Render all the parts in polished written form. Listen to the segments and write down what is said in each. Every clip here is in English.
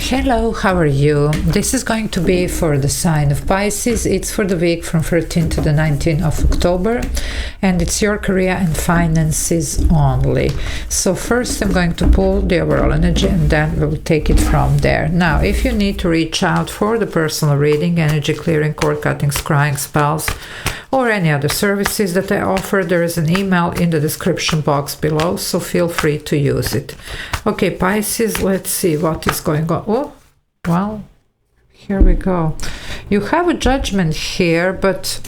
Hello, how are you? This is going to be for the sign of Pisces. It's for the week from 13th to the 19th of October, and it's your career and finances only. So first I'm going to pull the overall energy and then we'll take it from there. Now, if you need to reach out for the personal reading, energy clearing, cord cutting, scrying, spells, or any other services that I offer, there is an email in the description box below, so feel free to use it. Okay, Pisces, let's see what is going on. Oh, well, here we go. You have a judgment here, but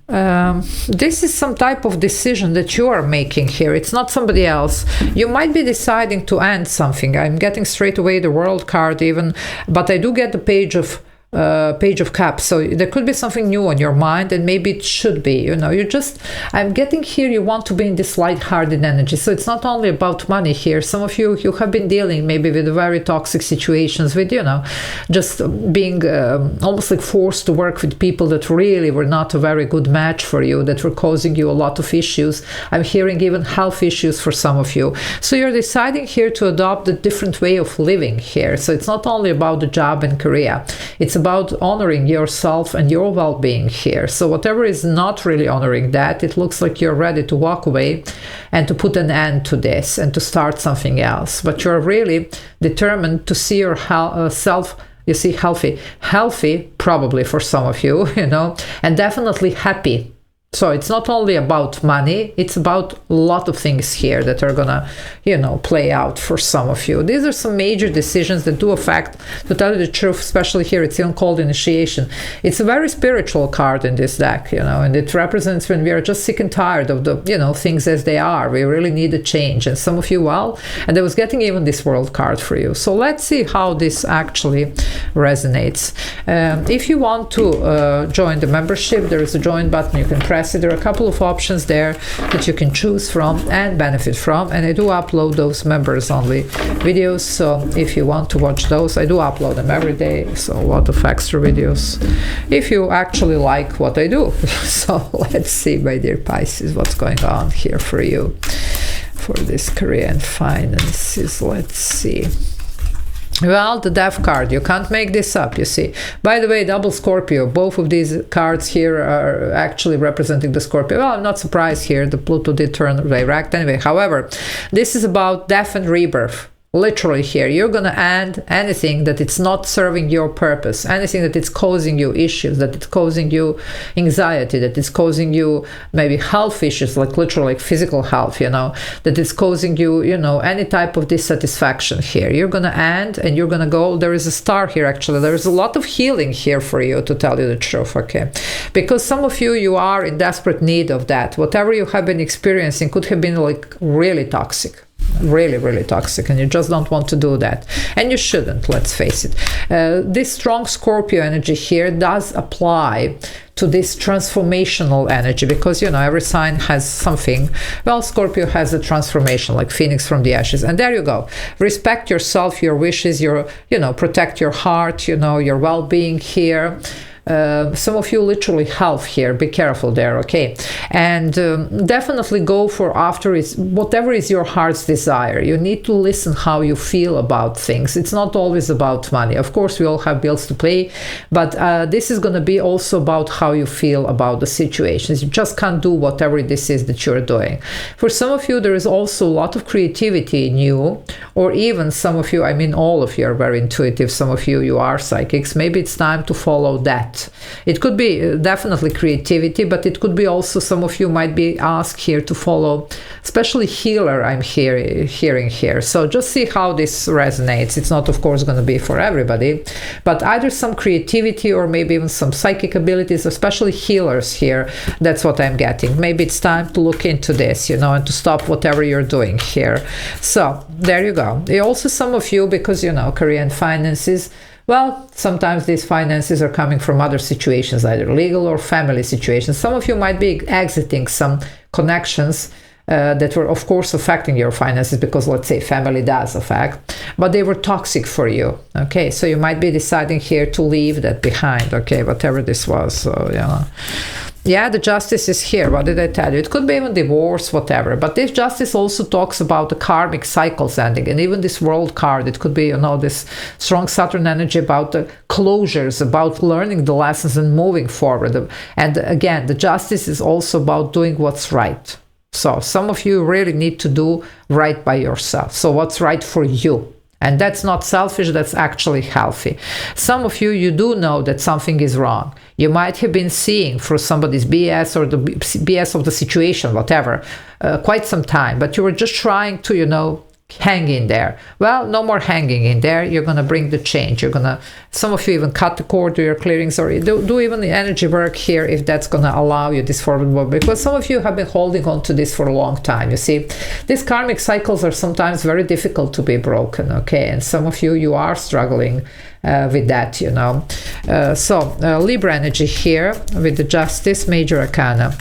this is some type of decision that you are making here. It's not somebody else. You might be deciding to end something. I'm getting straight away the World card even, but I do get the Page of Cups, so there could be something new on your mind, and maybe it should be, I'm getting here, you want to be in this light-hearted energy. So it's not only about money here. Some of you have been dealing maybe with very toxic situations, with just being almost like forced to work with people that really were not a very good match for you, that were causing you a lot of issues. I'm hearing even health issues for some of you. So you're deciding here to adopt a different way of living here. So it's not only about the job and career, it's about honoring yourself and your well-being here. So whatever is not really honoring that, it looks like you're ready to walk away and to put an end to this and to start something else. But you're really determined to see yourself, healthy probably for some of you, and definitely happy. So it's not only about money, it's about a lot of things here that are gonna, play out for some of you. These are some major decisions that do affect, to tell you the truth, especially here, it's even called initiation. It's a very spiritual card in this deck, and it represents when we are just sick and tired of the, things as they are. We really need a change. And some of you, and I was getting even this World card for you. So let's see how this actually resonates. If you want to join the membership, there is a join button you can press. There are a couple of options there that you can choose from and benefit from, and I do upload those members only videos, so if you want to watch those, I do upload them every day, so a lot of extra videos if you actually like what I do. So let's see, my dear Pisces, what's going on here for you for this career and finances. Let's see. Well, the Death card, you can't make this up, you see. By the way, double Scorpio, both of these cards here are actually representing the Scorpio. Well, I'm not surprised here, the Pluto did turn direct anyway. However, this is about death and rebirth. Literally here, you're going to end anything that it's not serving your purpose, anything that it's causing you issues, that it's causing you anxiety, that it's causing you maybe health issues, like literally like physical health, that it's causing you, any type of dissatisfaction here. You're going to end and you're going to go. There is a star here, actually. There is a lot of healing here for you, to tell you the truth, okay? Because some of you are in desperate need of that. Whatever you have been experiencing could have been like really toxic. Really, really toxic, and you just don't want to do that, and you shouldn't, let's face it. This strong Scorpio energy here does apply to this transformational energy, because every sign has something. Well, Scorpio has a transformation, like phoenix from the ashes, and there you go. Respect yourself, your wishes, your protect your heart, your well-being here. Some of you literally health here, be careful there, okay? And definitely go for whatever is your heart's desire. You need to listen how you feel about things. It's not always about money. Of course, we all have bills to pay, but this is going to be also about how you feel about the situations. You just can't do whatever this is that you're doing. For some of you, there is also a lot of creativity in you, or even some of you, all of you are very intuitive. Some of you are psychics. Maybe it's time to follow that. It could be definitely creativity, but it could be also some of you might be asked here to follow, especially healer, I'm hearing here. So just see how this resonates. It's not, of course, going to be for everybody, but either some creativity or maybe even some psychic abilities, especially healers here. That's what I'm getting. Maybe it's time to look into this, and to stop whatever you're doing here. So there you go. Also some of you, because, career and finances, well, sometimes these finances are coming from other situations, either legal or family situations. Some of you might be exiting some connections that were, of course, affecting your finances, because, let's say, family does affect, but they were toxic for you, okay? So you might be deciding here to leave that behind, okay, whatever this was. So, Yeah, the justice is here. What did I tell you? It could be even divorce, whatever. But this justice also talks about the karmic cycles ending. And even this world card, it could be, you know, this strong Saturn energy about the closures, about learning the lessons and moving forward. And again, the justice is also about doing what's right. So some of you really need to do right by yourself. So what's right for you? And that's not selfish, that's actually healthy. Some of you, you do know that something is wrong. You might have been seeing through somebody's BS or the BS of the situation, whatever, quite some time, but you were just trying to, you know, hang in there. Well, no more hanging in there. You're going to bring the change. You're going to, some of you even cut the cord to your clearings, or do even the energy work here if that's going to allow you this forward move, because some of you have been holding on to this for a long time. You see, these karmic cycles are sometimes very difficult to be broken, okay? And some of you, you are struggling with that, you know. Libra energy here with the Justice, Major Arcana.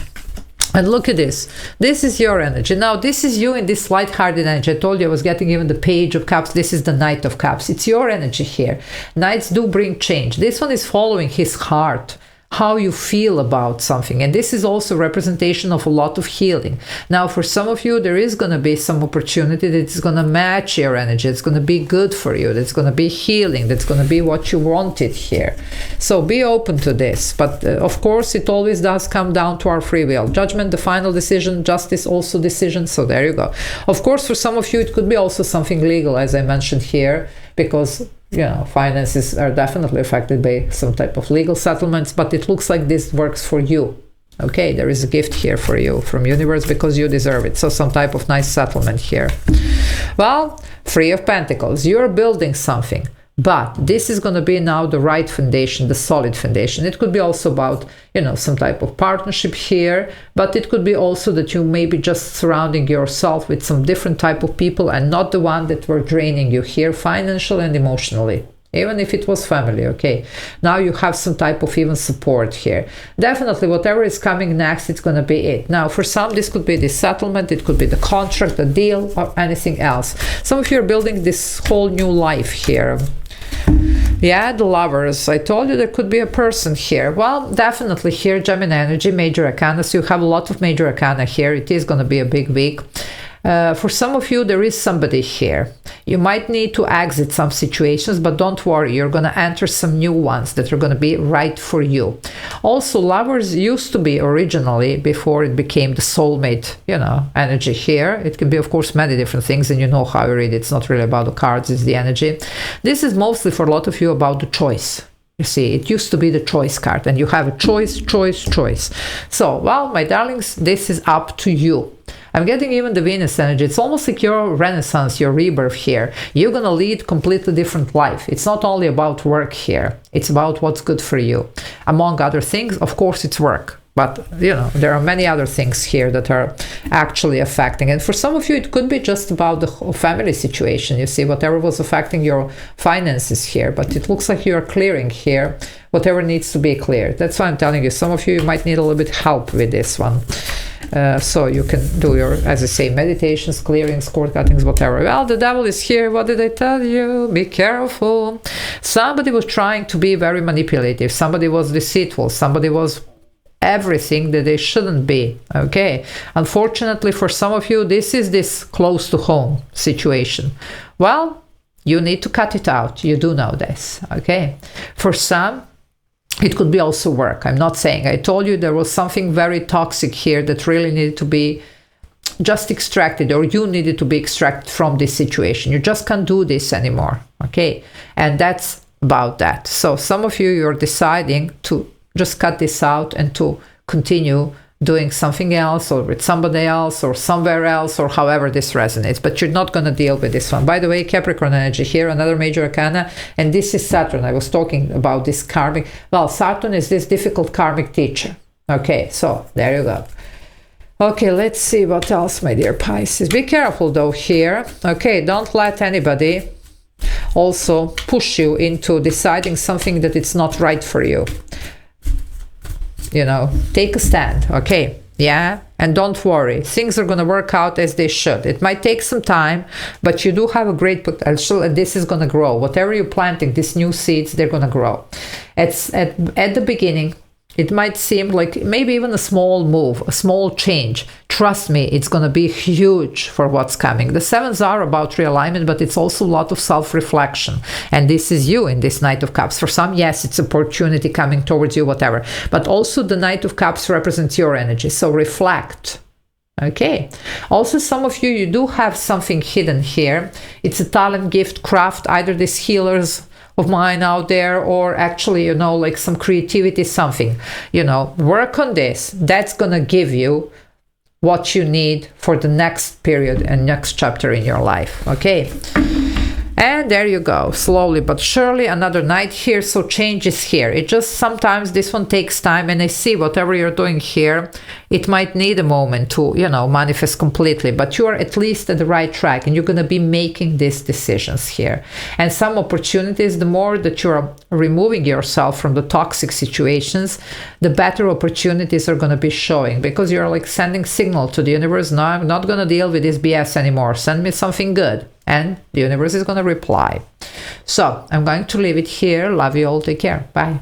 And look at this. This is your energy. Now, this is you in this light-hearted energy. I told you I was getting even the Page of Cups. This is the Knight of Cups. It's your energy here. Knights do bring change. This one is following his heart, how you feel about something. And this is also representation of a lot of healing. Now, for some of you, there is going to be some opportunity that is going to match your energy. It's going to be good for you. That's going to be healing. That's going to be what you wanted here. So be open to this. But of course, it always does come down to our free will. Judgment, the final decision. Justice, also decision. So there you go. Of course, for some of you, it could be also something legal, as I mentioned here, because you know, finances are definitely affected by some type of legal settlements, but it looks like this works for you. Okay, there is a gift here for you from universe because you deserve it. So some type of nice settlement here. Well, Three of Pentacles, you're building something. But this is going to be now the right foundation, the solid foundation. It could be also about, you know, some type of partnership here, but it could be also that you may be just surrounding yourself with some different type of people and not the one that were draining you here financially and emotionally. Even if it was family, okay? Now you have some type of even support here. Definitely, whatever is coming next, it's going to be it. Now, for some, this could be the settlement, it could be the contract, the deal, or anything else. Some of you are building this whole new life here. Yeah, the Lovers. I told you there could be a person here. Well, definitely here, Gemini energy, Major Arcana. So you have a lot of Major Arcana here. It is going to be a big week. For some of you, there is somebody here. You might need to exit some situations, but don't worry, you're going to enter some new ones that are going to be right for you. Also, Lovers used to be originally, before it became the soulmate, you know, energy here. It can be, of course, many different things, and you know how I read it. It's not really about the cards, it's the energy. This is mostly for a lot of you about the choice. You see, it used to be the choice card, and you have a choice. So, well, my darlings, this is up to you. I'm getting even the Venus energy. It's almost like your renaissance, your rebirth here. You're going to lead completely different life. It's not only about work here. It's about what's good for you. Among other things, of course, it's work. But, you know, there are many other things here that are actually affecting. And for some of you, it could be just about the whole family situation. You see, whatever was affecting your finances here. But it looks like you're clearing here whatever needs to be cleared. That's why I'm telling you, some of you might need a little bit help with this one. So you can do your, as I say, meditations, clearings, cord cuttings, whatever. Well, the devil is here. What did I tell you? Be careful. Somebody was trying to be very manipulative. Somebody was deceitful. Somebody was everything that they shouldn't be. Okay. Unfortunately, for some of you, this is this close to home situation. Well, you need to cut it out. You do know this. Okay. For some, it could be also work. I'm not saying. I told you there was something very toxic here that really needed to be just extracted, or you needed to be extracted from this situation. You just can't do this anymore. Okay. And that's about that. So some of you, you're deciding to just cut this out and to continue doing something else, or with somebody else, or somewhere else, or however this resonates. But you're not going to deal with this one. By the way, Capricorn energy here, another Major Arcana, and this is Saturn. I was talking about this karmic. Well, Saturn is this difficult karmic teacher. Okay, so there you go. Okay, let's see what else, my dear Pisces. Be careful though here. Okay, don't let anybody also push you into deciding something that it's not right for you. You know, take a stand, okay? Yeah, and don't worry, things are going to work out as they should. It might take some time, but you do have a great potential, and this is going to grow. Whatever you're planting, these new seeds, they're going to grow. It's at the beginning, It might seem like maybe even a small move, a small change. Trust me, it's going to be huge for what's coming. The sevens are about realignment, but it's also a lot of self-reflection. And this is you in this Knight of Cups. For some, yes, it's opportunity coming towards you, whatever. But also the Knight of Cups represents your energy. So reflect. Okay. Also, some of you, you do have something hidden here. It's a talent, gift, craft, either these healers of mine out there, or actually, you know, like some creativity, something, you know, work on this. That's gonna give you what you need for the next period and next chapter in your life. Okay. And there you go, slowly but surely, another night here. So change is here. It just sometimes this one takes time, and I see whatever you're doing here, it might need a moment to, you know, manifest completely, but you are at least at the right track, and you're going to be making these decisions here. And some opportunities, the more that you're removing yourself from the toxic situations, the better opportunities are going to be showing, because you're like sending signal to the universe. No, I'm not going to deal with this BS anymore. Send me something good. And the universe is going to reply. So I'm going to leave it here. Love you all. Take care. Bye.